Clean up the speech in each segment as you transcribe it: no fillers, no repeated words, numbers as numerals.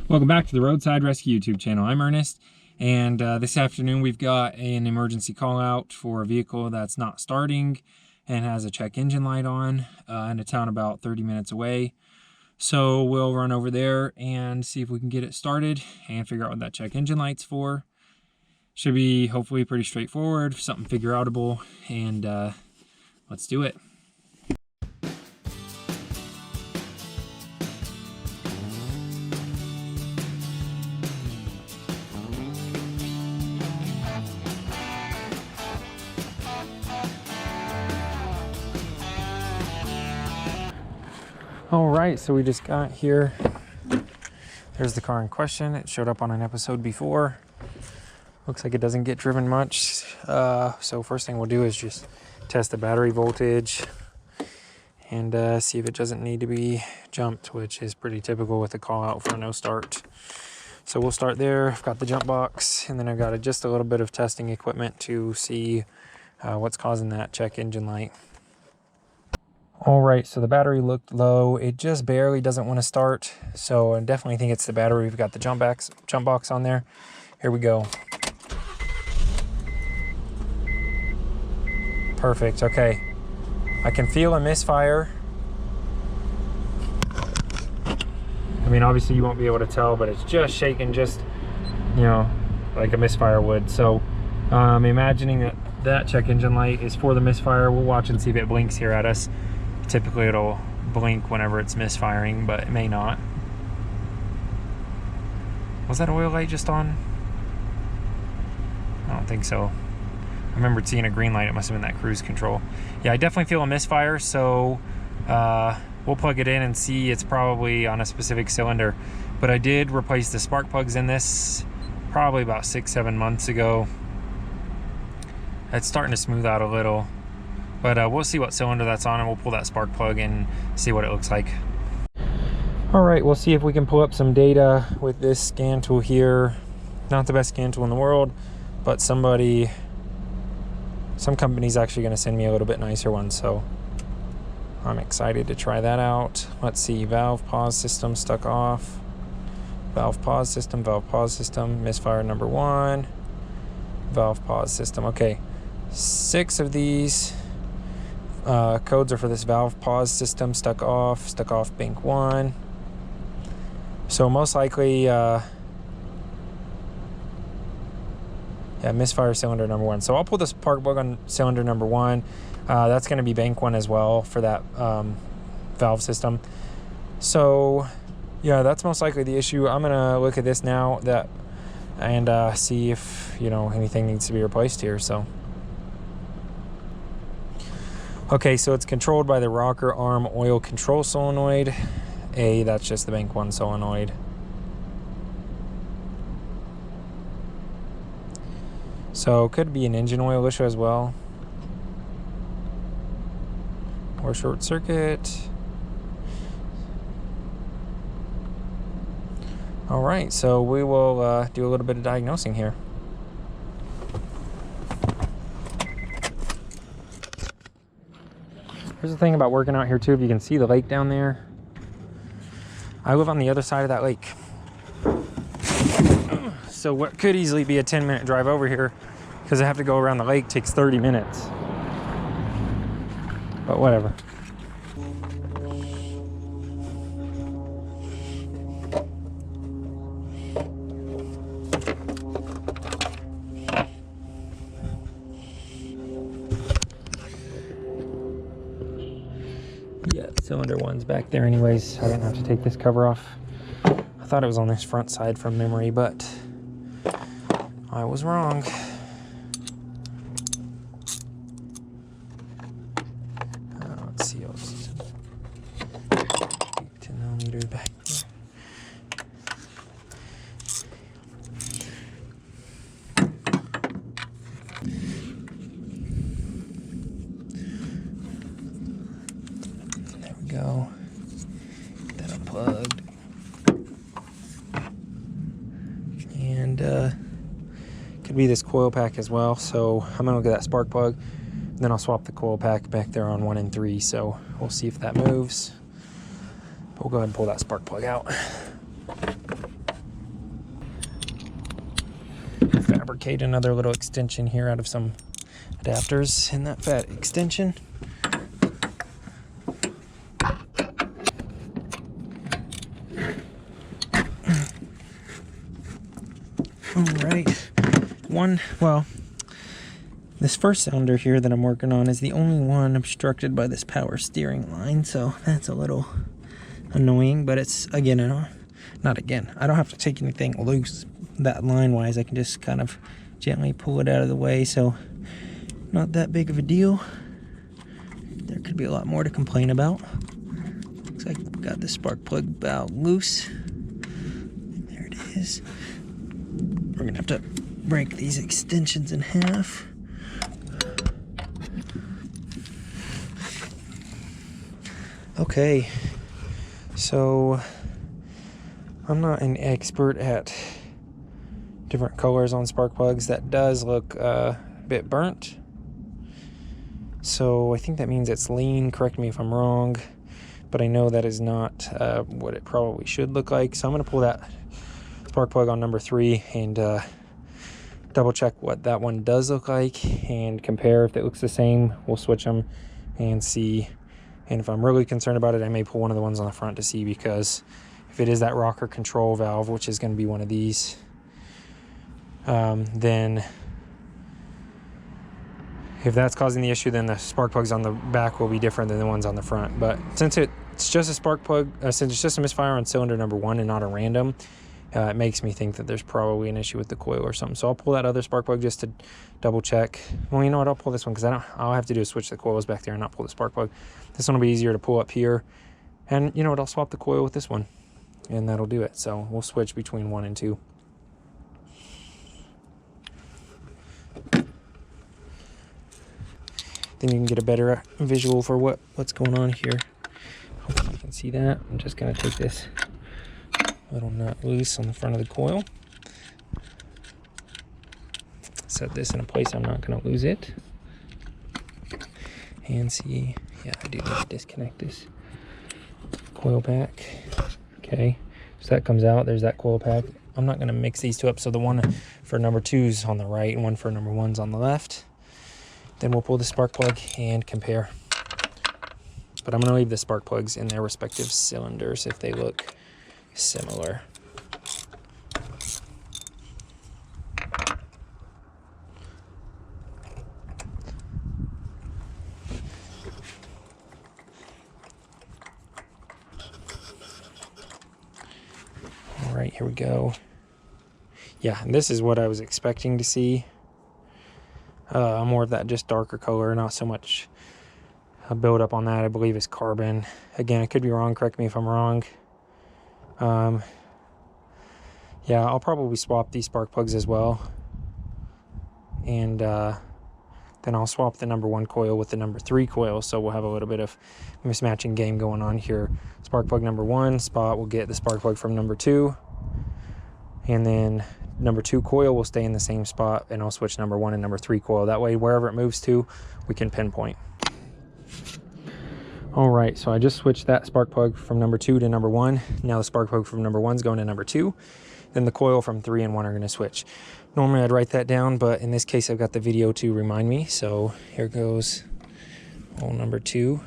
Welcome back to the Roadside Rescue YouTube channel. I'm Ernest, and this afternoon we've got an emergency call out for a vehicle that's not starting and has a check engine light on in a town about 30 minutes away. So we'll run over there and see if we can get it started and figure out what that check engine light's for. Should be hopefully pretty straightforward, something figure outable, and let's do it. All right, so we just got here. There's the car in question. It showed up on an episode before. Looks like it doesn't get driven much. So first thing we'll do is just test the battery voltage and see if it doesn't need to be jumped, which is pretty typical with a call out for a no start. So we'll start there. I've got the jump box, and then I've got just a little bit of testing equipment to see what's causing that check engine light. All right, so the battery looked low. It just barely doesn't want to start. So I definitely think it's the battery. We've got the jump box on there. Here we go. Perfect, okay. I can feel a misfire. I mean, obviously you won't be able to tell, but it's just shaking, just, you know, like a misfire would. So I'm imagining that check engine light is for the misfire. We'll watch and see if it blinks here at us. Typically it'll blink whenever it's misfiring, but it may not. Was that oil light just on? I don't think so. I remembered seeing a green light. It must have been that cruise control. Yeah, I definitely feel a misfire, so we'll plug it in and see. It's probably on a specific cylinder. But I did replace the spark plugs in this probably about 6-7 months ago. It's starting to smooth out a little. But we'll see what cylinder that's on, and we'll pull that spark plug and see what it looks like. All right, we'll see if we can pull up some data with this scan tool here. Not the best scan tool in the world, but some company's actually going to send me a little bit nicer one, so I'm excited to try that out. Let's see, valve pause system stuck off. Valve pause system, misfire number 1. Valve pause system, okay. 6 of these codes are for this valve pause system, stuck off bank 1. So most likely, yeah, misfire cylinder number 1. So I'll pull the spark plug on cylinder number 1. That's going to be bank 1 as well for that valve system. So yeah, that's most likely the issue. I'm going to look at this now and see if, you know, anything needs to be replaced here. So okay, so it's controlled by the rocker arm oil control solenoid. That's just the bank 1 solenoid. So could be an engine oil issue as well, or short circuit. All right, so we will do a little bit of diagnosing here. Here's the thing about working out here too, if you can see the lake down there. I live on the other side of that lake. So what could easily be a 10-minute drive over here, because I have to go around the lake, takes 30 minutes. But whatever. Yeah, cylinder 1's back there anyways. I didn't have to take this cover off. I thought it was on this front side from memory, but I was wrong. Let's see, I'll just 10mm back there. There we go. Get that unplugged. And could be this coil pack as well. So I'm gonna look at that spark plug, and then I'll swap the coil pack back there on 1 and 3. So we'll see if that moves. But we'll go ahead and pull that spark plug out. fabricate another little extension here out of some adapters in that fat extension. Alright, well, this first cylinder here that I'm working on is the only one obstructed by this power steering line, so that's a little annoying, but it's, again, I don't have to take anything loose that line wise. I can just kind of gently pull it out of the way, so not that big of a deal. There could be a lot more to complain about. Looks like I've got the spark plug valve loose. There it is. We're gonna have to break these extensions in half. Okay, so I'm not an expert at different colors on spark plugs. That does look a bit burnt, so I think that means it's lean. Correct me if I'm wrong, but I know that is not what it probably should look like. So I'm going to pull that spark plug on number 3 and double check what that one does look like and compare. If it looks the same, we'll switch them and see. And if I'm really concerned about it, I may pull one of the ones on the front to see, because if it is that rocker control valve, which is going to be one of these, then if that's causing the issue, then the spark plugs on the back will be different than the ones on the front. But since it's just a spark plug, since it's just a misfire on cylinder number 1 and not a random, it makes me think that there's probably an issue with the coil or something. So I'll pull that other spark plug just to double check. Well, you know what? I'll pull this one, because all I have to do is switch the coils back there and not pull the spark plug. This one will be easier to pull up here. And you know what? I'll swap the coil with this one, and that'll do it. So we'll switch between 1 and 2. Then you can get a better visual for what's going on here. Hopefully you can see that. I'm just going to take this little nut loose on the front of the coil. Set this in a place I'm not going to lose it. And see, yeah, I do need to disconnect this coil pack. Okay, so that comes out. There's that coil pack. I'm not going to mix these two up, so the one for number 2 is on the right and one for number 1's on the left. Then we'll pull the spark plug and compare. But I'm going to leave the spark plugs in their respective cylinders if they look similar. All right, here we go. Yeah, and this is what I was expecting to see. More of that just darker color, not so much a build up on that. I believe is carbon. Again, I could be wrong. Correct me if I'm wrong. Yeah, I'll probably swap these spark plugs as well. And then I'll swap the number 1 coil with the number 3 coil, so we'll have a little bit of mismatching game going on here. Spark plug number 1 spot will get the spark plug from number 2, and then number 2 coil will stay in the same spot, and I'll switch number 1 and number 3 coil. That way, wherever it moves to, we can pinpoint. All right, so I just switched that spark plug from number 2 to number 1. Now the spark plug from number 1 is going to number 2. Then the coil from 3 and 1 are going to switch. Normally I'd write that down, but in this case I've got the video to remind me. So here goes hole number 2,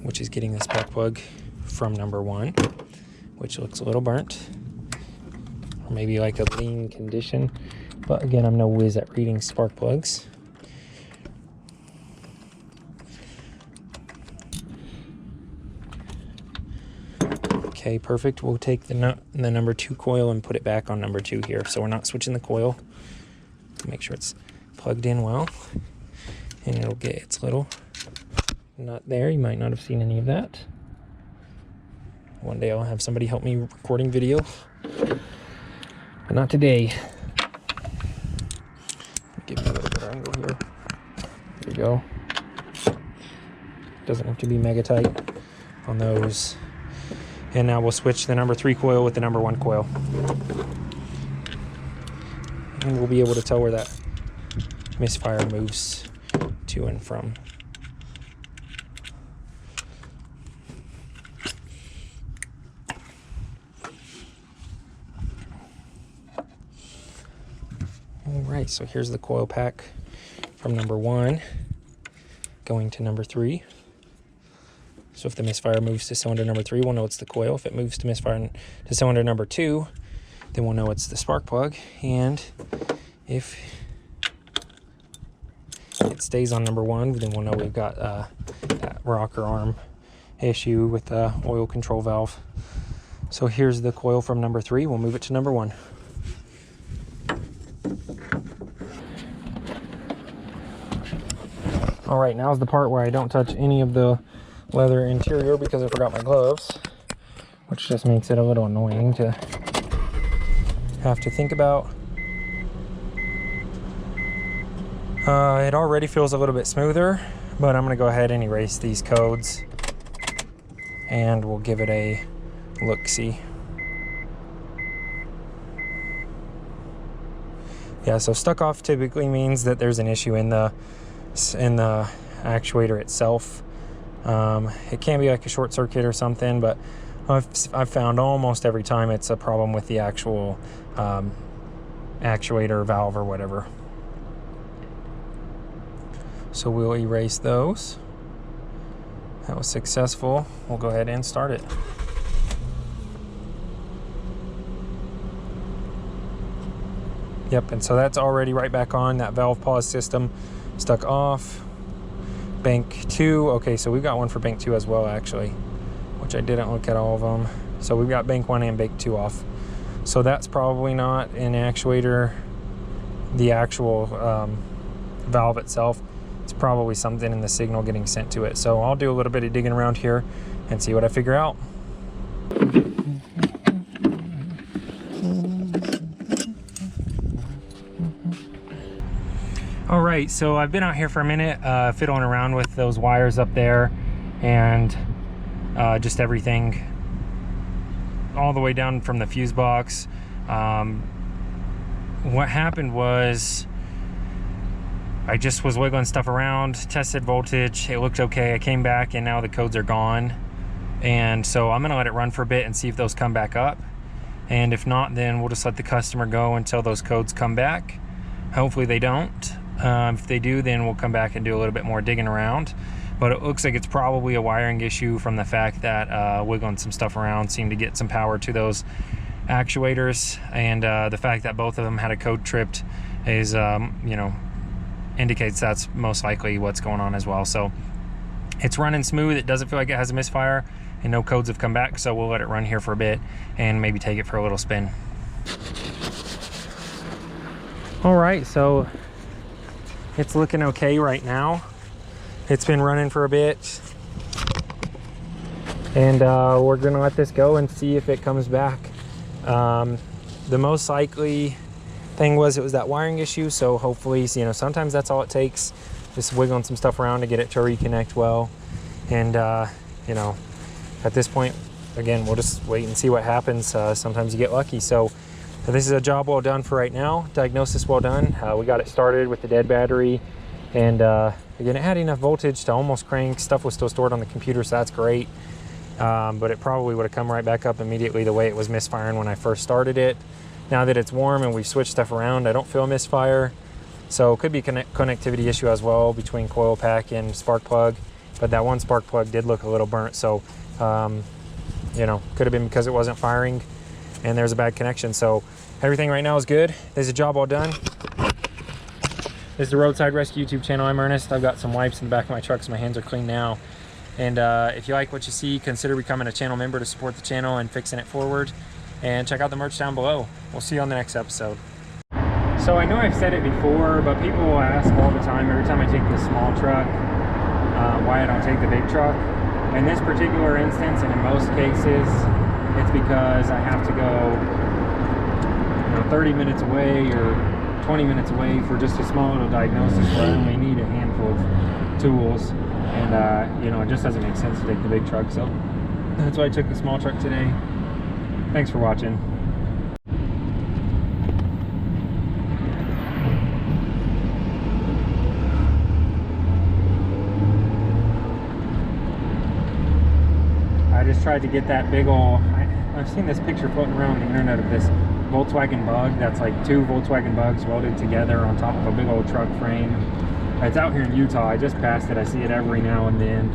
which is getting the spark plug from number 1, which looks a little burnt, or maybe like a lean condition. But again, I'm no whiz at reading spark plugs. Okay, perfect. We'll take the number 2 coil and put it back on number 2 here. So we're not switching the coil. Make sure it's plugged in well. And it'll get its little nut there. You might not have seen any of that. One day I'll have somebody help me recording video. But not today. Give me a little bit of angle here. There you go. Doesn't have to be mega tight on those. And now we'll switch the number 3 coil with the number 1 coil. And we'll be able to tell where that misfire moves to and from. right, so here's the coil pack from number 1 going to number 3. So if the misfire moves to cylinder number 3, we'll know it's the coil. If it moves to misfire to cylinder number 2, then we'll know it's the spark plug. And if it stays on number 1, then we'll know we've got that rocker arm issue with the oil control valve. So here's the coil from number 3. We'll move it to number 1. All right, now's the part where I don't touch any of the leather interior because I forgot my gloves, which just makes it a little annoying to have to think about. It already feels a little bit smoother, but I'm gonna go ahead and erase these codes and we'll give it a look-see. Yeah, so stuck off typically means that there's an issue in the actuator itself. It can be like a short circuit or something, but I've found almost every time it's a problem with the actual actuator valve or whatever. So we'll erase those. That was successful. We'll go ahead and start it. Yep, and so that's already right back on. That valve pause system stuck off. Bank 2, okay, so we've got one for bank 2 as well actually, which I didn't look at all of them. So we've got bank 1 and bank 2 off. So that's probably not an actuator, the actual valve itself. It's probably something in the signal getting sent to it. So I'll do a little bit of digging around here and see what I figure out. All right, so I've been out here for a minute fiddling around with those wires up there and just everything all the way down from the fuse box. What happened was I just was wiggling stuff around, tested voltage, it looked okay. I came back and now the codes are gone. And so I'm gonna let it run for a bit and see if those come back up. And if not, then we'll just let the customer go until those codes come back. Hopefully they don't. If they do, then we'll come back and do a little bit more digging around. But it looks like it's probably a wiring issue from the fact that wiggling some stuff around seemed to get some power to those actuators. And the fact that both of them had a code tripped is, you know, indicates that's most likely what's going on as well. So it's running smooth. It doesn't feel like it has a misfire and no codes have come back. So we'll let it run here for a bit and maybe take it for a little spin. All right, so it's looking okay right now. It's been running for a bit. And we're gonna let this go and see if it comes back. The most likely thing was it was that wiring issue, so hopefully, you know, sometimes that's all it takes, just wiggling some stuff around to get it to reconnect well. And you know, at this point, again, we'll just wait and see what happens. Sometimes you get lucky. So this is a job well done for right now. Diagnosis well done. We got it started with the dead battery, and again, it had enough voltage to almost crank. Stuff was still stored on the computer, so that's great. But it probably would have come right back up immediately the way it was misfiring when I first started it. Now that it's warm and we've switched stuff around, I don't feel a misfire. So it could be a connectivity issue as well between coil pack and spark plug. But that one spark plug did look a little burnt. So, you know, could have been because it wasn't firing and there's a bad connection. So everything right now is good. There's a job all done. This is the Roadside Rescue YouTube channel. I'm Ernest. I've got some wipes in the back of my truck, so my hands are clean now. And if you like what you see, consider becoming a channel member to support the channel and fixing it forward. And check out the merch down below. We'll see you on the next episode. So I know I've said it before, but people will ask all the time, every time I take this small truck, why I don't take the big truck. In this particular instance, and in most cases, it's because I have to go, you know, 30 minutes away or 20 minutes away for just a small little diagnosis where I only need a handful of tools. And, you know, it just doesn't make sense to take the big truck. So that's why I took the small truck today. Thanks for watching. I just tried to get that big ol', I've seen this picture floating around the internet of this Volkswagen Bug. That's like 2 Volkswagen Bugs welded together on top of a big old truck frame. It's out here in Utah. I just passed it. I see it every now and then.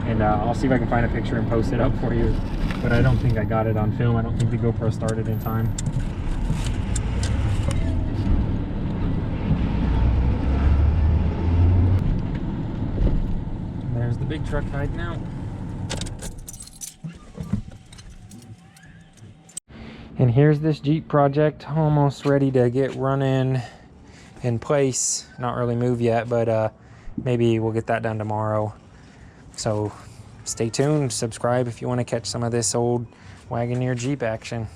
And I'll see if I can find a picture and post it up for you. But I don't think I got it on film. I don't think the GoPro started in time. There's the big truck hiding out. And here's this Jeep project almost ready to get running in place. Not really moved yet, but maybe we'll get that done tomorrow. So stay tuned, subscribe if you want to catch some of this old Wagoneer Jeep action.